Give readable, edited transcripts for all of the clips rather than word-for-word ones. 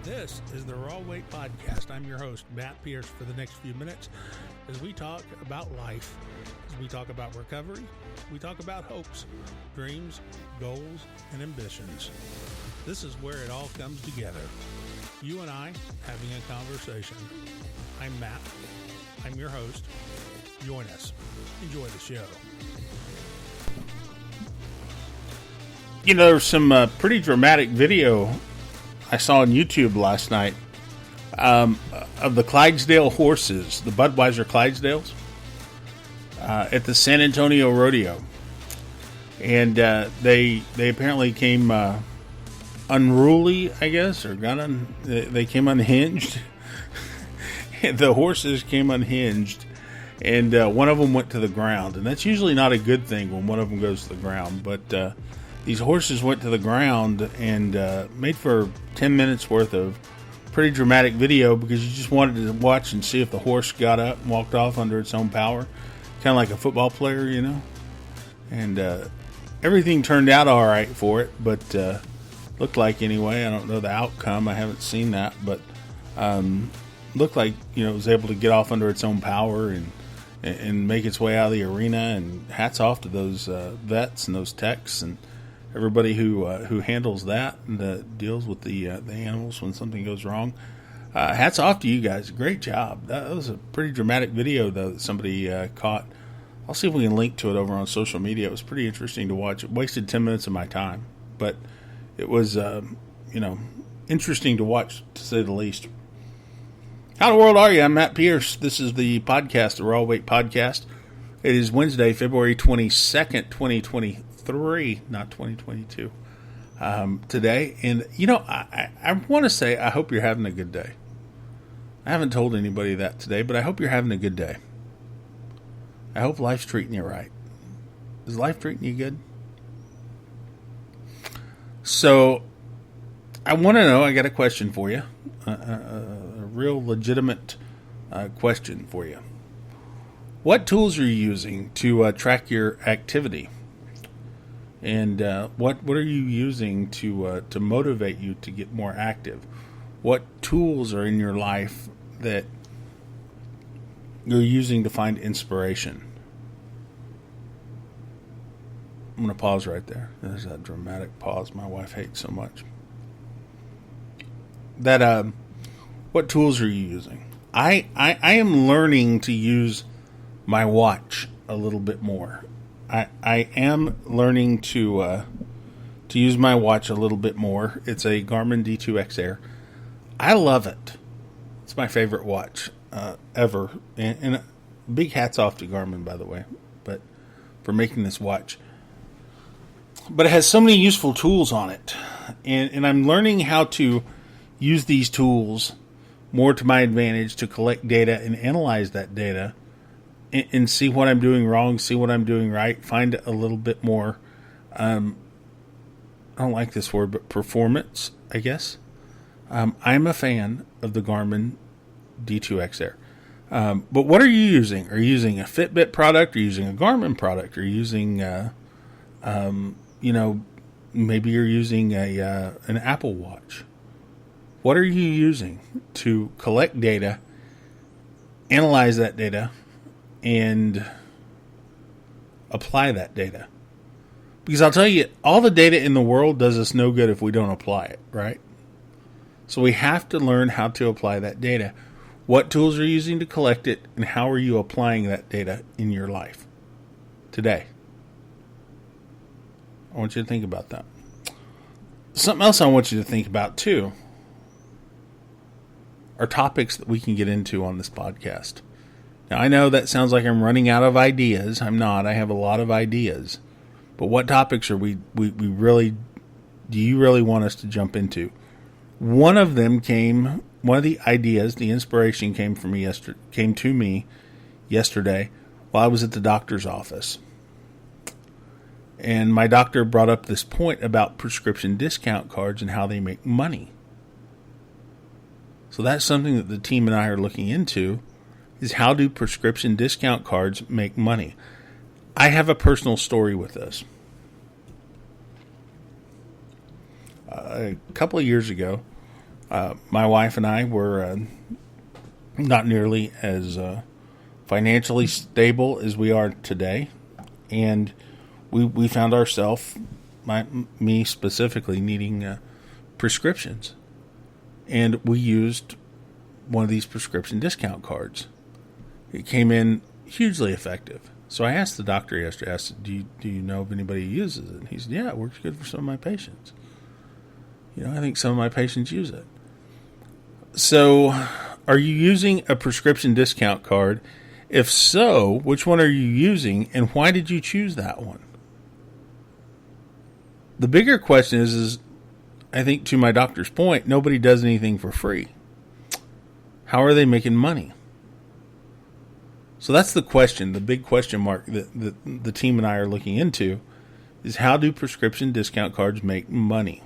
This is the Raw Weight Podcast. I'm your host, Matt Pierce, for the next few minutes as we talk about life, as we talk about recovery, we talk about hopes, dreams, goals, and ambitions. This is where it all comes together. You and I having a conversation. I'm Matt. I'm your host. Join us. Enjoy the show. You know, there's some pretty dramatic video I saw on YouTube last night of the Clydesdale horses, the Budweiser Clydesdales, at the San Antonio Rodeo. And they apparently came unruly, I guess, or they came unhinged. The horses came unhinged, and one of them went to the ground. And that's usually not a good thing when one of them goes to the ground, but these horses went to the ground and made for 10 minutes worth of pretty dramatic video because you just wanted to watch and see if the horse got up and walked off under its own power. Kind of like a football player, you know. And everything turned out all right for it, but looked like anyway. I don't know the outcome. I haven't seen that, but looked like, you know, it was able to get off under its own power and make its way out of the arena. And hats off to those vets and those techs and everybody who handles that and deals with the animals when something goes wrong. Hats off to you guys. Great job. That was a pretty dramatic video, though, that somebody caught. I'll see if we can link to it over on social media. It was pretty interesting to watch. It wasted 10 minutes of my time, but it was, interesting to watch, to say the least. How in the world are you? I'm Matt Pierce. This is the podcast, the Raw Weight Podcast. It is Wednesday, February 22nd, 2023. Not 2022, today. And, you know, I want to say I hope you're having a good day. I haven't told anybody that today, but I hope you're having a good day. I hope life's treating you right. Is life treating you good? So, I want to know, I got a question for you. A real legitimate question for you. What tools are you using to track your activity? And what are you using to motivate you to get more active? What tools are in your life that you're using to find inspiration? I'm going to pause right there. There's that dramatic pause my wife hates so much. What tools are you using? I am learning to use my watch a little bit more. I am learning to use my watch a little bit more. It's a Garmin D2X Air. I love it. It's my favorite watch ever. And big hats off to Garmin, by the way, but for making this watch. But it has so many useful tools on it. And I'm learning how to use these tools more to my advantage to collect data and analyze that data and see what I'm doing wrong, see what I'm doing right, find a little bit more, I don't like this word, but performance, I guess. I'm a fan of the Garmin D2X Air. But what are you using? Are you using a Fitbit product? Are you using a Garmin product? Are you using, maybe you're using an Apple Watch? What are you using to collect data, analyze that data, and apply that data? Because I'll tell you, all the data in the world does us no good if we don't apply it, right? So we have to learn how to apply that data. What tools are you using to collect it, and how are you applying that data in your life today? I want you to think about that. Something else I want you to think about, too, are topics that we can get into on this podcast. Now, I know that sounds like I'm running out of ideas. I'm not. I have a lot of ideas. But what topics are do you really want us to jump into? One of the ideas, the inspiration came to me yesterday while I was at the doctor's office. And my doctor brought up this point about prescription discount cards and how they make money. So that's something that the team and I are looking into, is how do prescription discount cards make money? I have a personal story with this. A couple of years ago, My wife and I were not nearly as financially stable as we are today, and we found ourselves, me specifically, needing prescriptions, and we used one of these prescription discount cards. It came in hugely effective. So I asked the doctor yesterday, I said, do you know if anybody uses it? And he said, yeah, it works good for some of my patients. I think some of my patients use it. So are you using a prescription discount card? If so, which one are you using, and why did you choose that one? The bigger question is I think to my doctor's point, nobody does anything for free. How are they making money? So that's the question, the big question mark that the team and I are looking into is, how do prescription discount cards make money?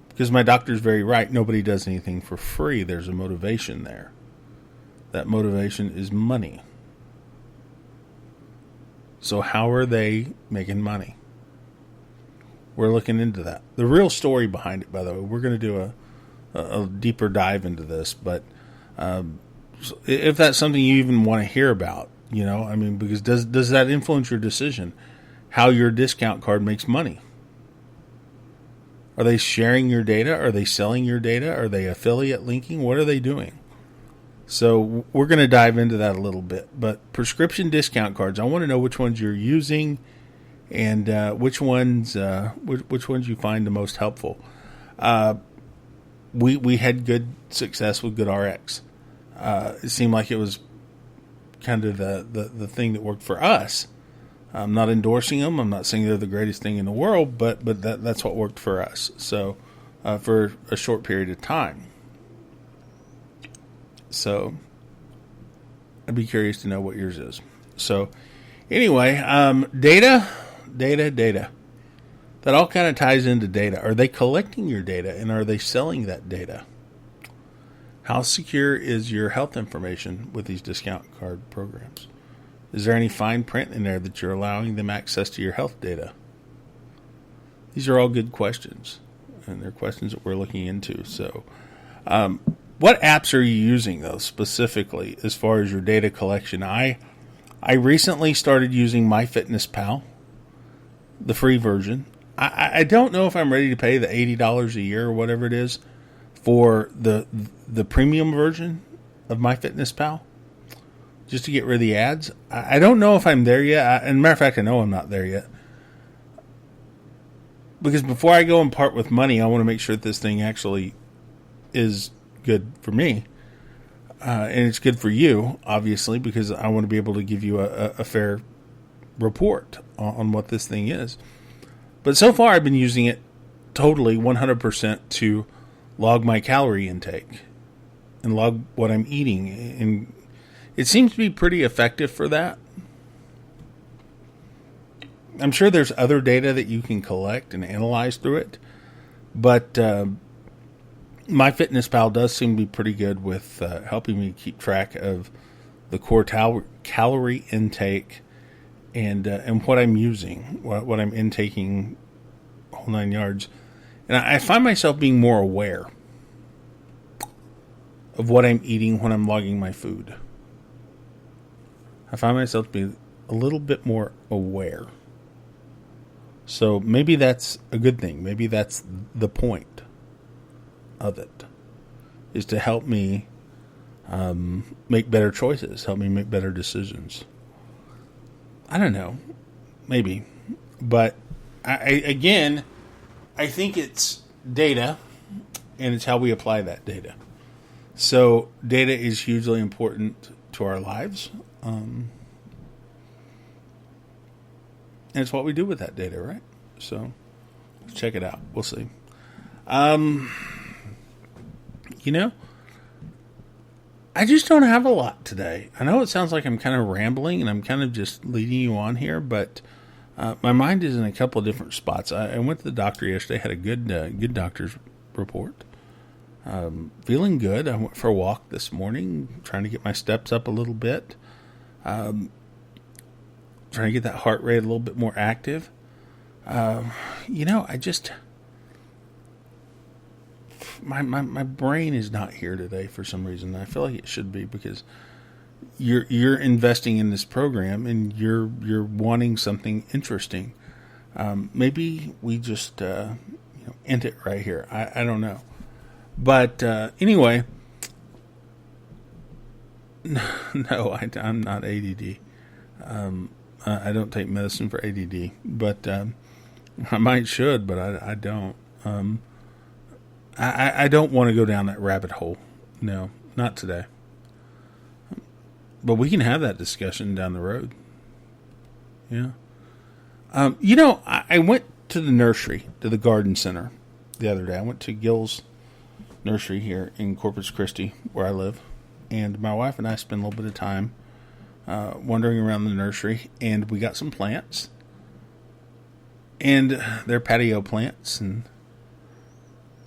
Because my doctor's very right. Nobody does anything for free. There's a motivation there. That motivation is money. So how are they making money? We're looking into that. The real story behind it, by the way, we're going to do a deeper dive into this, but if that's something you even want to hear about, because does that influence your decision, how your discount card makes money? Are they sharing your data? Are they selling your data? Are they affiliate linking? What are they doing? So we're going to dive into that a little bit. But prescription discount cards, I want to know which ones you're using and which ones you find the most helpful. We had good success with GoodRx. It seemed like it was kind of the thing that worked for us. I'm not endorsing them. I'm not saying they're the greatest thing in the world, but that's what worked for us. So for a short period of time. So I'd be curious to know what yours is. So anyway, data. That all kind of ties into data. Are they collecting your data, and are they selling that data? How secure is your health information with these discount card programs? Is there any fine print in there that you're allowing them access to your health data? These are all good questions, and they're questions that we're looking into. So what apps are you using, though, specifically as far as your data collection? I recently started using MyFitnessPal, the free version. I don't know if I'm ready to pay the $80 a year or whatever it is for the premium version of MyFitnessPal, just to get rid of the ads. I don't know if I'm there yet. And matter of fact, I know I'm not there yet. Because before I go and part with money, I want to make sure that this thing actually is good for me. And it's good for you, obviously, because I want to be able to give you a fair report on what this thing is. But so far, I've been using it totally 100% to log my calorie intake and log what I'm eating. And it seems to be pretty effective for that. I'm sure there's other data that you can collect and analyze through it. But MyFitnessPal does seem to be pretty good with helping me keep track of the core calorie intake and what I'm using, what I'm intaking, whole 9 yards. And I find myself being more aware of what I'm eating when I'm logging my food. I find myself being a little bit more aware. So maybe that's a good thing. Maybe that's the point of it, is to help me make better choices, help me make better decisions. I don't know, maybe, but I think it's data, and it's how we apply that data. So data is hugely important to our lives, and it's what we do with that data, right? So let's check it out. We'll see. I just don't have a lot today. I know it sounds like I'm kind of rambling and I'm kind of just leading you on here, but my mind is in a couple of different spots. I went to the doctor yesterday, had a good doctor's report. Feeling good. I went for a walk this morning, trying to get my steps up a little bit. Trying to get that heart rate a little bit more active. my brain is not here today for some reason. I feel like it should be, because you're investing in this program and you're wanting something interesting. Maybe we just end it right here. I don't know. But anyway, no, I'm not ADD. I don't take medicine for ADD, but I might should, but I don't. I don't want to go down that rabbit hole. No, not today. But we can have that discussion down the road. Yeah. I went to the nursery, to the garden center the other day. I went to Gill's nursery here in Corpus Christi, where I live. And my wife and I spent a little bit of time wandering around the nursery. And we got some plants. And they're patio plants. And,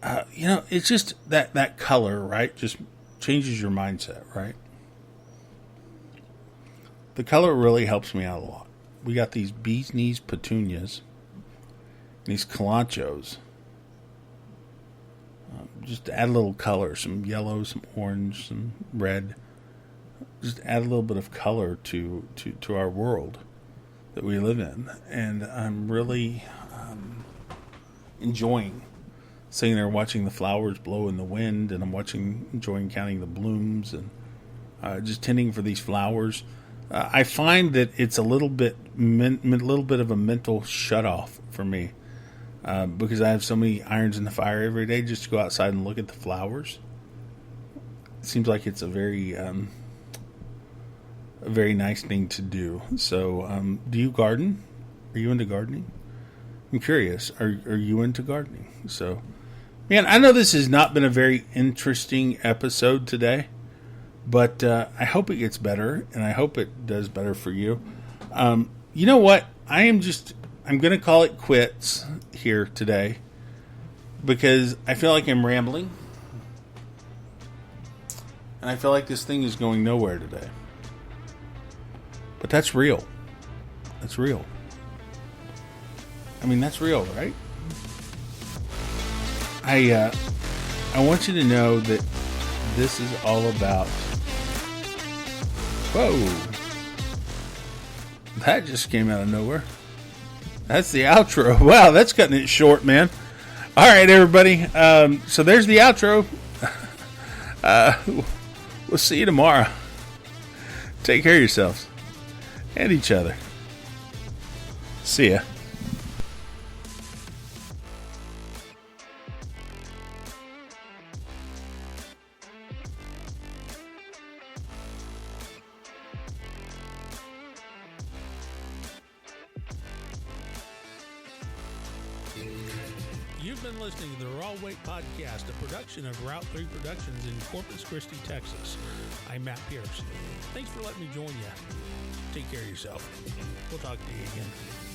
it's just that color, right? Just changes your mindset, right? The color really helps me out a lot. We got these bee's knees petunias, these calanchos. Just add a little color, some yellow, some orange, some red. Just add a little bit of color to our world that we live in. And I'm really enjoying sitting there watching the flowers blow in the wind, and I'm enjoying counting the blooms and just tending for these flowers. I find that it's a little bit of a mental shutoff for me, because I have so many irons in the fire every day just to go outside and look at the flowers. It seems like it's a very nice thing to do. So, do you garden? Are you into gardening? I'm curious. Are you into gardening? So, man, I know this has not been a very interesting episode today. But I hope it gets better, and I hope it does better for you. You know what? I'm going to call it quits here today, because I feel like I'm rambling, and I feel like this thing is going nowhere today. But that's real. That's real. I mean, that's real, right? I want you to know that this is all about... Whoa. That just came out of nowhere. That's the outro. Wow, that's cutting it short, man. All right, everybody. So there's the outro. We'll see you tomorrow. Take care of yourselves and each other. See ya. You've been listening to the Raw Weight Podcast, a production of Route 3 Productions in Corpus Christi, Texas. I'm Matt Pierce. Thanks for letting me join you. Take care of yourself. We'll talk to you again.